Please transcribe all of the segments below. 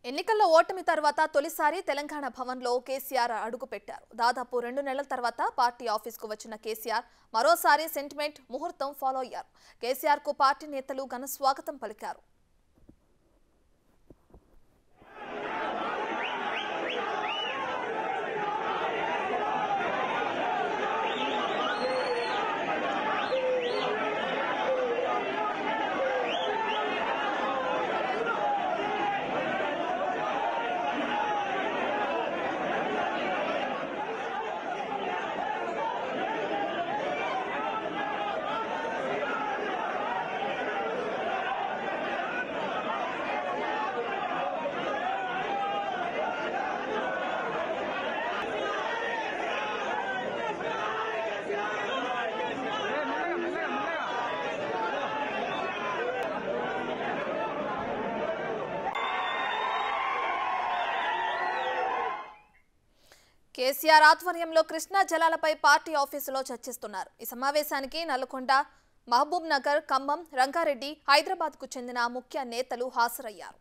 ఎన్నికల్లో ఓటమి తర్వాత తొలిసారి తెలంగాణ భవన్లో కేసీఆర్ అడుగుపెట్టారు. దాదాపు 2 నెలల తర్వాత పార్టీ ఆఫీస్కు వచ్చిన కేసీఆర్ మరోసారి సెంటిమెంట్ ముహూర్తం ఫాలో అయ్యారు. కేసీఆర్కు పార్టీ నేతలు ఘన స్వాగతం పలికారు. కేసీఆర్ ఆధ్వర్యంలో కృష్ణా జలాలపై పార్టీ ఆఫీసులో చర్చిస్తున్నారు. ఈ సమావేశానికి నల్గొండ, మహబూబ్ నగర్, ఖమ్మం, రంగారెడ్డి, హైదరాబాద్కు చెందిన ముఖ్య నేతలు హాజరయ్యారు.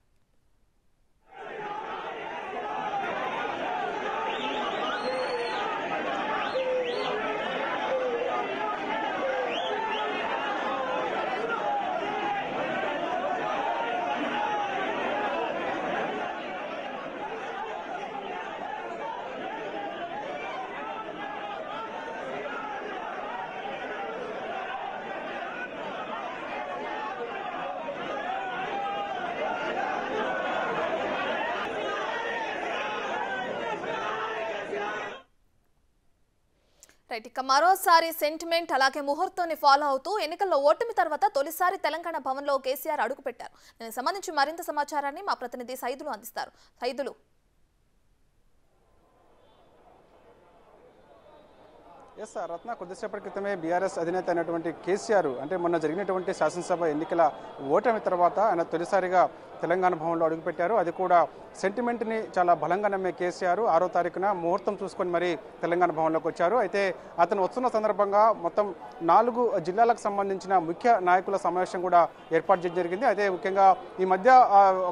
ఇక మరోసారి సెంటిమెంట్ అలాగే ముహూర్తాన్ని ఫాలో అవుతూ ఎన్నికల్లో ఓటమి తర్వాత తొలిసారి తెలంగాణ భవన్లో కేసీఆర్ అడుగుపెట్టారు. దీనికి సంబంధించి మరింత సమాచారాన్ని మా ప్రతినిధి సైదులు అందిస్తారు. సైదులు, ఎస్ రత్న, కొద్దిసేపటి క్రితమే బీఆర్ఎస్ అధినేత అయినటువంటి కేసీఆర్ అంటే మొన్న జరిగినటువంటి శాసనసభ ఎన్నికల ఓటమి తర్వాత ఆయన తొలిసారిగా తెలంగాణ భవన్లో అడుగుపెట్టారు. అది కూడా సెంటిమెంట్ని చాలా బలంగా నమ్మే కేసీఆర్ 6వ తారీఖున ముహూర్తం చూసుకొని మరి తెలంగాణ భవన్లోకి వచ్చారు. అయితే అతను వస్తున్న సందర్భంగా మొత్తం 4 జిల్లాలకు సంబంధించిన ముఖ్య నాయకుల సమావేశం కూడా ఏర్పాటు చేయడం జరిగింది. అయితే ముఖ్యంగా ఈ మధ్య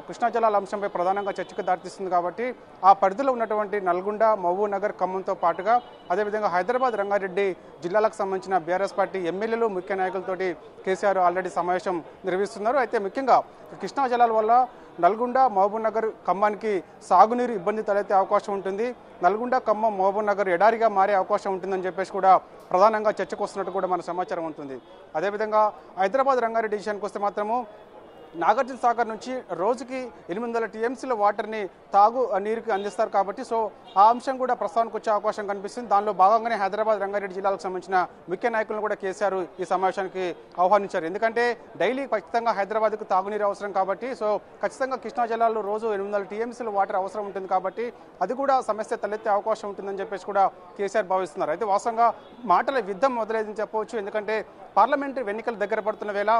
కృష్ణా జలాల అంశంపై ప్రధానంగా చర్చకు దారితీస్తుంది కాబట్టి ఆ పరిధిలో ఉన్నటువంటి నల్గొండ, మహబూబ్ నగర్, ఖమ్మంతో పాటుగా అదేవిధంగా హైదరాబాద్, రంగారెడ్డి జిల్లాలకు సంబంధించిన బీఆర్ఎస్ పార్టీ ఎమ్మెల్యేలు, ముఖ్య నాయకులతోటి కేసీఆర్ ఆల్రెడీ సమావేశం నిర్వహిస్తున్నారు. అయితే ముఖ్యంగా కృష్ణా జలాల వల్ల నల్గొండ, మహబూబ్ నగర్, ఖమ్మానికి సాగునీరు ఇబ్బంది తలెత్తే అవకాశం ఉంటుంది. నల్గొండ, ఖమ్మం, మహబూబ్ నగర్ ఎడారిగా మారే అవకాశం ఉంటుందని చెప్పేసి కూడా ప్రధానంగా చర్చకు వస్తున్నట్టు కూడా మన సమాచారం ఉంటుంది. అదేవిధంగా హైదరాబాద్, రంగారెడ్డి విషయానికి వస్తే మాత్రము నాగార్జున సాగర్ నుంచి రోజుకి 800 టీఎంసీల వాటర్ని తాగు నీరుకి అందిస్తారు కాబట్టి సో ఆ అంశం కూడా ప్రస్తావనకు వచ్చే అవకాశం కనిపిస్తుంది. దానిలో భాగంగానే హైదరాబాద్, రంగారెడ్డి జిల్లాలకు సంబంధించిన ముఖ్య నాయకులను కూడా కేసీఆర్ ఈ సమావేశానికి ఆహ్వానించారు. ఎందుకంటే డైలీ ఖచ్చితంగా హైదరాబాద్కు తాగునీరు అవసరం కాబట్టి సో ఖచ్చితంగా కృష్ణా జిల్లాలో రోజు 800 టీఎంసీల వాటర్ అవసరం ఉంటుంది కాబట్టి అది కూడా సమస్య తలెత్తే అవకాశం ఉంటుందని చెప్పేసి కూడా కేసీఆర్ భావిస్తున్నారు. అయితే వాస్తవంగా మాటల యుద్ధం మొదలైందని చెప్పవచ్చు. ఎందుకంటే పార్లమెంటరీ ఎన్నికలు దగ్గర పడుతున్న వేళ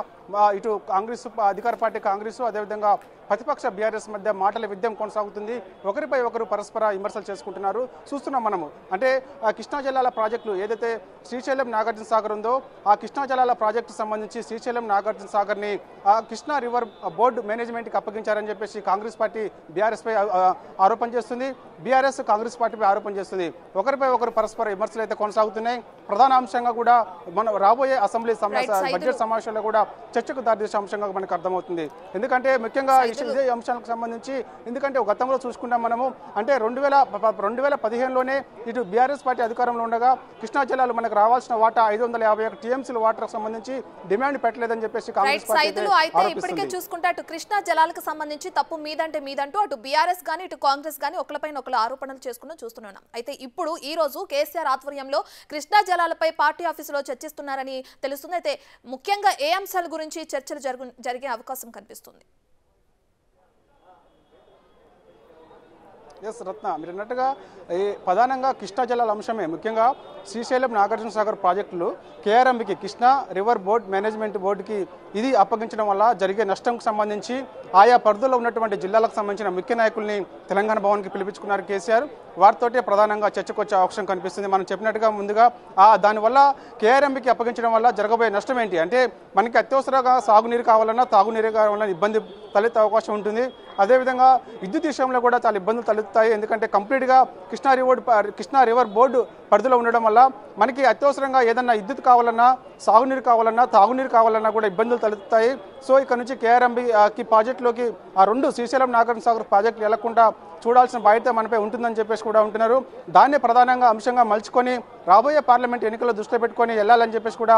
ఇటు కాంగ్రెస్ అధికార పార్టీ కాంగ్రెస్ అదేవిధంగా ప్రతిపక్ష బీఆర్ఎస్ మధ్య మాటల యుద్ధం కొనసాగుతుంది. ఒకరిపై ఒకరు పరస్పర విమర్శలు చేసుకుంటున్నారు. చూస్తున్నాం మనము. అంటే కృష్ణా జలాల ప్రాజెక్టులు ఏదైతే శ్రీశైలం, నాగార్జున సాగర్ ఉందో ఆ కృష్ణా జలాల ప్రాజెక్టు సంబంధించి శ్రీశైలం, నాగార్జున సాగర్ని కృష్ణా రివర్ బోర్డు మేనేజ్మెంట్కి అప్పగించారని చెప్పేసి కాంగ్రెస్ పార్టీ బీఆర్ఎస్ పై ఆరోపణ చేస్తుంది. బీఆర్ఎస్ కాంగ్రెస్ పార్టీపై ఆరోపణ చేస్తుంది. ఒకరిపై ఒకరు పరస్పర విమర్శలు అయితే కొనసాగుతున్నాయి. ప్రధాన అంశంగా కూడా మన రాబోయే అసెంబ్లీ బడ్జెట్ సమావేశాల్లో కూడా చర్చకు దారితీసే అంశంగా మనకు అర్థమవుతుంది. ఎందుకంటే ముఖ్యంగా ఇదే అంశాలకు సంబంధించి ఎందుకంటే గతంలో చూసుకుంటాం మనము అంటే 2015లోనే ఇటు బీఆర్ఎస్ పార్టీ అధికారంలో ఉండగా కృష్ణా జిల్లాలో మనకు రావాల్సిన వాటా 551 టీఎంసీల వాటర్ సంబంధించి డిమాండ్ పెట్టలేదని చెప్పేసి కాంగ్రెస్ పార్టీ అయితే ఇప్పటికే చూసుకుంటే అటు కృష్ణా జలాలకు సంబంధించి తప్పు మీదంటూ అటు బీఆర్ఎస్ గానీ ఇటు కాంగ్రెస్ గానీ ఒకరిపైన ఒకరు ఆరోపణలు చేసుకుని చూస్తున్నాం. అయితే ఇప్పుడు ఈ రోజు కేసీఆర్ ఆధ్వర్యంలో కృష్ణా జలాలపై పార్టీ ఆఫీసులో చర్చిస్తున్నారని తెలుస్తుంది. అయితే ముఖ్యంగా ఏ అంశాల గురించి చర్చలు జరిగే అవకాశం కనిపిస్తుంది? ఎస్ రత్న, మీరు అన్నట్టుగా ఈ ప్రధానంగా కృష్ణా జలాల అంశమే ముఖ్యంగా శ్రీశైలం నాగార్జున సాగర్ ప్రాజెక్టులు కేఆర్ఎంబికి కృష్ణా రివర్ బోర్డ్ మేనేజ్మెంట్ బోర్డుకి ఇది అప్పగించడం వల్ల జరిగే నష్టంకు సంబంధించి ఆయా పరిధిలో ఉన్నటువంటి జిల్లాలకు సంబంధించిన ముఖ్య నాయకుల్ని తెలంగాణ భవన్కి పిలిపించుకున్నారు కేసీఆర్. వారితోటే ప్రధానంగా చర్చకు వచ్చే అవకాశం కనిపిస్తుంది. మనం చెప్పినట్టుగా ముందుగా దానివల్ల కేఆర్ఎంబికి అప్పగించడం వల్ల జరగబోయే నష్టం ఏంటి అంటే మనకి అత్యవసరంగా సాగునీరు కావాలన్నా తాగునీరు కావాలన్నా ఇబ్బంది తలెత్తే అవకాశం ఉంటుంది. అదేవిధంగా విద్యుత్ విషయంలో కూడా చాలా ఇబ్బందులు తలెత్తుతాయి. ఎందుకంటే కంప్లీట్గా కృష్ణా రివర్ బోర్డు పరిధిలో ఉండడం వల్ల మనకి అత్యవసరంగా ఏదన్నా విద్యుత్ కావాలన్నా సాగునీరు కావాలన్నా తాగునీరు కావాలన్నా కూడా ఇబ్బందులు తలెత్తుతాయి. సో ఇక్కడ నుంచి కేఆర్ఎంబికి ప్రాజెక్టులోకి ఆ రెండు శ్రీశైలం నాగార్జున సాగర్ ప్రాజెక్టులు వెళ్లకుండా చూడాల్సిన బాధ్యత మనపై ఉంటుందని చెప్పేసి కూడా ఉంటున్నారు. దాన్ని ప్రధానంగా అంశంగా మలుచుకొని రాబోయే పార్లమెంట్ ఎన్నికల్లో దృష్టిలో పెట్టుకొని వెళ్ళాలని చెప్పేసి కూడా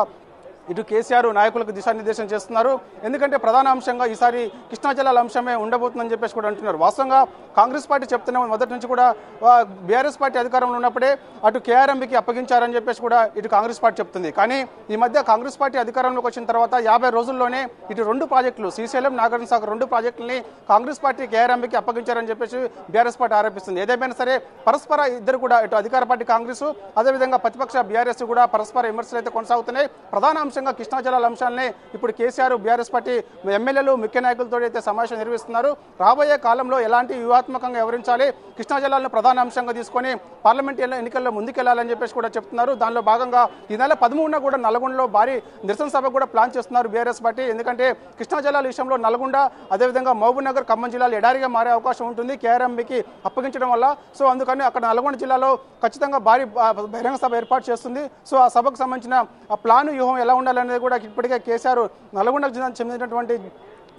ఇటు కేసీఆర్ నాయకులకు దిశానిర్దేశం చేస్తున్నారు. ఎందుకంటే ప్రధాన అంశంగా ఈసారి కృష్ణా జలాల అంశమే ఉండబోతుందని చెప్పేసి కూడా అంటున్నారు. వాస్తవంగా కాంగ్రెస్ పార్టీ చెప్తున్న మొదటి నుంచి కూడా బీఆర్ఎస్ పార్టీ అధికారంలో ఉన్నప్పుడే అటు కేఆర్ఎంబికి అప్పగించారని చెప్పేసి కూడా ఇటు కాంగ్రెస్ పార్టీ చెప్తుంది. కానీ ఈ మధ్య కాంగ్రెస్ పార్టీ అధికారంలోకి వచ్చిన తర్వాత 50 రోజుల్లోనే ఇటు రెండు ప్రాజెక్టులు శ్రీశైలం నాగార్జున సాగర్ రెండు ప్రాజెక్టులని కాంగ్రెస్ పార్టీ కేఆర్ఎంబికి అప్పగించారని చెప్పేసి బీఆర్ఎస్ పార్టీ ఆరోపిస్తుంది. ఏదేమైనా సరే పరస్పర ఇద్దరు కూడా ఇటు అధికార పార్టీ కాంగ్రెస్ అదేవిధంగా ప్రతిపక్ష బీఆర్ఎస్ కూడా పరస్పర విమర్శలు అయితే కొనసాగుతున్నాయి. ప్రధాన అంశంగా కృష్ణా జలాల అంశాలనే ఇప్పుడు కేసీఆర్ బీఆర్ఎస్ పార్టీ ఎమ్మెల్యేలు ముఖ్య నాయకులతో అయితే సమావేశం నిర్వహిస్తున్నారు. రాబోయే కాలంలో ఎలాంటి వ్యూహాత్మకంగా వ్యవహరించాలి, కృష్ణా జలాలను ప్రధాన అంశంగా తీసుకొని పార్లమెంట్ ఎన్నికల్లో ముందుకెళ్లాలని చెప్పేసి కూడా చెప్తున్నారు. దానిలో భాగంగా ఈ నెల 13న కూడా నల్గొండలో భారీ నిరసన సభ కూడా ప్లాన్ చేస్తున్నారు బీఆర్ఎస్ పార్టీ. ఎందుకంటే కృష్ణా జలాల విషయంలో నల్గొండ అదేవిధంగా మహబూబ్ నగర్ ఖమ్మం జిల్లాలు ఎడారిగా మారే అవకాశం ఉంటుంది కేఆర్ఎంబికి అప్పగించడం వల్ల. సో అందుకని అక్కడ నల్గొండ జిల్లాలో ఖచ్చితంగా భారీ బహిరంగ సభ ఏర్పాటు చేస్తుంది. సో ఆ సభకు సంబంధించిన ఆ ప్లాన్ వ్యూహం ఎలా ఉండాలనేది కూడా ఇప్పటికే కేసీఆర్ నల్గొండ జిల్లాకు చెందినటువంటి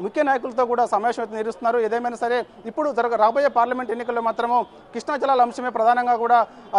ముఖ్య నాయకులతో కూడా సమావేశం అయితే నిర్వహిస్తున్నారు. ఏదేమైనా సరే ఇప్పుడు రాబోయే పార్లమెంట్ ఎన్నికల్లో మాత్రము కృష్ణా జలాల అంశమే ప్రధానంగా కూడా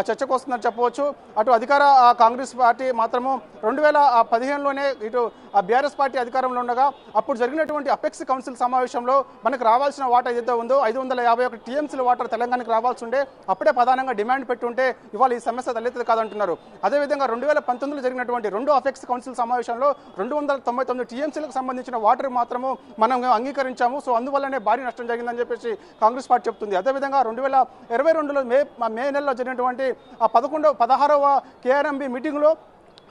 చర్చకు వస్తుందని చెప్పవచ్చు. అటు అధికార కాంగ్రెస్ పార్టీ మాత్రము 2015లోనే ఇటు బీఆర్ఎస్ పార్టీ అధికారంలో ఉండగా అప్పుడు జరిగినటువంటి అపెక్స్ కౌన్సిల్ సమావేశంలో మనకు రావాల్సిన వాటర్ ఏదైతే ఉందో 551 టీఎంసీల వాటర్ తెలంగాణకు రావాల్సి ఉండే అప్పుడే ప్రధానంగా డిమాండ్ పెట్టుంటే ఇవాళ ఈ సమస్య తలెత్తది కాదంటున్నారు. అదేవిధంగా 2019లో జరిగినటువంటి రెండు అపెక్స్ కౌన్సిల్ సమావేశంలో 299 టీఎంసీలకు సంబంధించిన వాటర్ మాత్రము మనం అంగీకరించాము. సో అందువల్లనే భారీ నష్టం జరిగిందని చెప్పేసి కాంగ్రెస్ పార్టీ చెప్తుంది. అదేవిధంగా 2022లో మే నెలలో జరిగినటువంటి ఆ 16వ కేఆర్ఎంబి మీటింగ్లో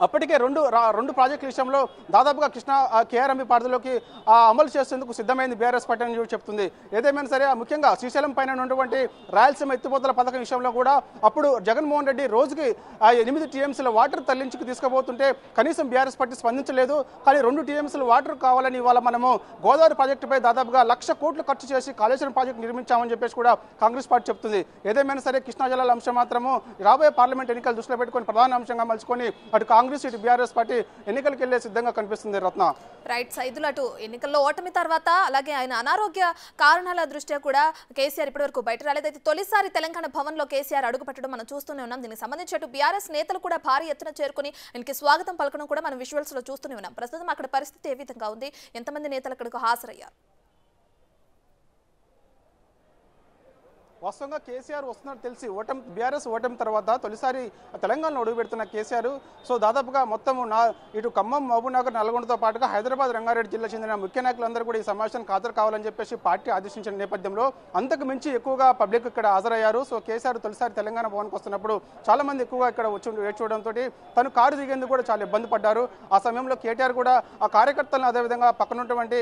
అప్పటికే రెండు ప్రాజెక్టుల విషయంలో దాదాపుగా కృష్ణా కేఆర్ఎంబి పరిధిలోకి అమలు చేసేందుకు సిద్ధమైంది బీఆర్ఎస్ పార్టీ అని చెప్తుంది. ఏదేమైనా సరే ముఖ్యంగా శ్రీశైలం పైన ఉన్నటువంటి రాయలసీమ ఎత్తిపోతల పథకం విషయంలో కూడా అప్పుడు జగన్మోహన్ రెడ్డి రోజుకి 8 టీఎంసీల వాటర్ తరలించుకు తీసుకుపోతుంటే కనీసం బీఆర్ఎస్ పార్టీ స్పందించలేదు. కానీ 2 టీఎంసీల వాటర్ కావాలని ఇవాళ మనము గోదావరి ప్రాజెక్టుపై దాదాపుగా 1,00,000 కోట్లు ఖర్చు చేసి కాళేశ్వరం ప్రాజెక్టు నిర్మించామని చెప్పేసి కూడా కాంగ్రెస్ పార్టీ చెప్తుంది. ఏదేమైనా సరే కృష్ణా జలాల అంశం మాత్రము రాబోయే పార్లమెంట్ ఎన్నికలు దృష్టిలో పెట్టుకొని ప్రధాన అంశంగా మలుచుకొని అటు కాంగ్రెస్ ఇటు బీఆర్ఎస్ పార్టీ ఎన్నికలకు వెళ్లే సిద్ధంగా కనిపిస్తుంది. రత్న రైట్ సైదులు అటు ఎన్నికల్లో ఓటమి తర్వాత అలాగే ఆయన అనారోగ్య కారణాల దృష్ట్యా కూడా కేసీఆర్ ఇప్పటివరకు బయట రాలేదు. అయితే తొలిసారి తెలంగాణ భవన్లో కేసీఆర్ అడుగుపెట్టడం మనం చూస్తూనే ఉన్నాం. దీనికి సంబంధించి అటు బీఆర్ఎస్ నేతలు కూడా భారీ ఎత్తున చేరుకుని ఆయనకి స్వాగతం పలకడం కూడా మనం విజువల్స్ లో చూస్తూనే ఉన్నాం. ప్రస్తుతం అక్కడ పరిస్థితి ఏ విధంగా ఉంది, ఎంతమంది నేతలు అక్కడికి హాజరయ్యారు? వాస్తవంగా కేసీఆర్ వస్తున్నట్టు తెలిసి బీఆర్ఎస్ ఓటమి తర్వాత తొలిసారి తెలంగాణలో అడుగు పెడుతున్న కేసీఆర్ సో దాదాపుగా మొత్తం ఇటు ఖమ్మం మహబూబ్ నగర్ నల్గొండతో పాటుగా హైదరాబాద్ రంగారెడ్డి జిల్లా చెందిన ముఖ్య నాయకులందరూ కూడా ఈ సమావేశానికి హాజరు కావాలని చెప్పేసి పార్టీ ఆదేశించిన నేపథ్యంలో అంతకు మించి ఎక్కువగా పబ్లిక్ ఇక్కడ హాజరయ్యారు. సో కేసీఆర్ తొలిసారి తెలంగాణ భవన్కి వస్తున్నప్పుడు చాలా మంది ఎక్కువగా ఇక్కడ వచ్చి వేచి చూడడంతో తను కారు దిగేందుకు కూడా చాలా ఇబ్బంది పడ్డారు. ఆ సమయంలో కేటీఆర్ కూడా ఆ కార్యకర్తలను అదేవిధంగా పక్కన ఉన్నటువంటి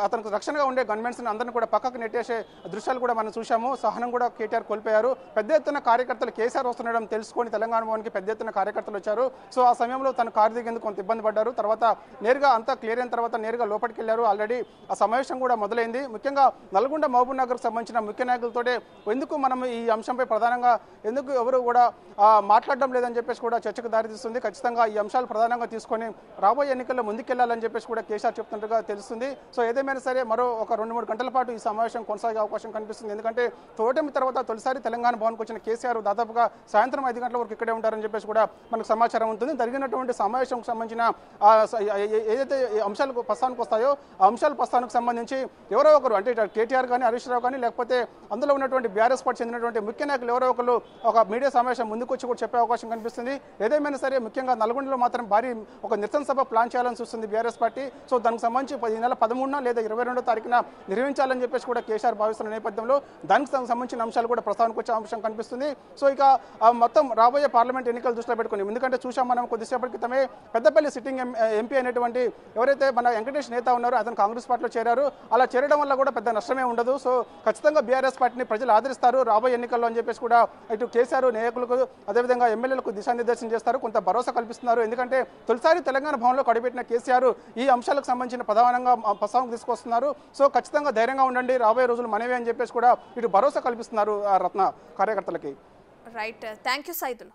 అతనికి రక్షణగా ఉండే గన్మెన్స్ అందరినీ కూడా పక్కకు నెట్టేసే దృశ్యాలు కూడా మనం చూసాము. సహనం కూడా కేటీఆర్ కోల్పోయారు. పెద్ద ఎత్తున కార్యకర్తలు కేసీఆర్ వస్తుండడం తెలుసుకొని తెలంగాణ భవన్కి పెద్ద ఎత్తున కార్యకర్తలు వచ్చారు. సో ఆ సమయంలో తను కారు దిగేందుకు కొంత ఇబ్బంది పడ్డారు. తర్వాత నేరుగా అంతా క్లియర్ అయిన తర్వాత నేరుగా లోపలికి వెళ్ళారు. ఆల్రెడీ ఆ సమావేశం కూడా మొదలైంది. ముఖ్యంగా నల్గొండ మహబూబ్ నగర్కి సంబంధించిన ముఖ్య నాయకులతోటే ఎందుకు మనం ఈ అంశంపై ప్రధానంగా ఎందుకు ఎవరు కూడా మాట్లాడడం లేదని చెప్పేసి కూడా చర్చకు దారితీస్తుంది. ఖచ్చితంగా ఈ అంశాలు ప్రధానంగా తీసుకొని రాబోయే ఎన్నికల్లో ముందుకెళ్లాలని చెప్పేసి కూడా కేసీఆర్ చెప్తున్నట్టుగా తెలుస్తుంది. సో ఏదేమైనా సరే మరో ఒక 2-3 గంటల పాటు ఈ సమావేశం కొనసాగే అవకాశం కనిపిస్తుంది. ఎందుకంటే ఓటమి తర్వాత తొలిసారి తెలంగాణ భవన్కి వచ్చిన కేసీఆర్ దాదాపుగా సాయంత్రం 5 గంటల వరకు ఇక్కడే ఉంటారని చెప్పేసి కూడా మనకు సమాచారం ఉంటుంది. జరిగినటువంటి సమావేశంకు సంబంధించిన ఏదైతే అంశాలకు ప్రస్తావనకు వస్తాయో ఆ అంశాల ప్రస్తావనకు సంబంధించి ఎవరో ఒకరు అంటే కేటీఆర్ కానీ హరీష్ రావు కానీ లేకపోతే అందులో ఉన్నటువంటి బీఆర్ఎస్ పార్టీ చెందినటువంటి ముఖ్య నాయకులు ఎవరో ఒకరు ఒక మీడియా సమావేశం ముందుకు వచ్చి కూడా చెప్పే అవకాశం కనిపిస్తుంది. ఏదేమైనా సరే ముఖ్యంగా నల్గొండలో మాత్రం భారీ ఒక నిరసన సభ ప్లాన్ చేయాలని చూస్తుంది బీఆర్ఎస్ పార్టీ. సో దానికి సంబంధించి ఈ నెల 13న లేదా 22వ తారీఖున నిర్వహించాలని చెప్పేసి కూడా కేసీఆర్ భావిస్తున్న నేపథ్యంలో దానికి నియామకాలకు సంబంధించిన అంశాలు కూడా ప్రస్తావనకు వచ్చే అంశం కనిపిస్తుంది. సో ఇక మొత్తం రాబోయే పార్లమెంట్ ఎన్నికలు దృష్టిలో పెట్టుకుని, ఎందుకంటే చూసాం మనం కొద్దిసేపటి క్రితమే పెద్దపల్లి సిట్టింగ్ ఎంపీ అయినటువంటి ఎవరైతే మన వెంకటేష్ నేత ఉన్నారో అతను కాంగ్రెస్ పార్టీలో చేరారు. అలా చేరడం వల్ల కూడా పెద్ద నష్టమే ఉండదు. సో ఖచ్చితంగా బీఆర్ఎస్ పార్టీని ప్రజలు ఆదరిస్తారు రాబోయే ఎన్నికల్లో అని చెప్పేసి కూడా ఇటు కేసీఆర్ నాయకులకు అదేవిధంగా ఎమ్మెల్యేలకు దిశానిర్దేశం చేస్తారు, కొంత భరోసా కల్పిస్తున్నారు. ఎందుకంటే తొలిసారి తెలంగాణ భవన్లో అడుగుపెట్టిన కేసీఆర్ ఈ అంశాలకు సంబంధించిన ప్రధానంగా ప్రస్తావనకు తీసుకొస్తున్నారు. సో ఖచ్చితంగా ధైర్యంగా ఉండండి, రాబోయే రోజులు మనవే అని చెప్పేసి కూడా ఇటు భరోసా కల్పిస్తున్నారు రత్న కార్యకర్తలకి. Right, thank you Saidul.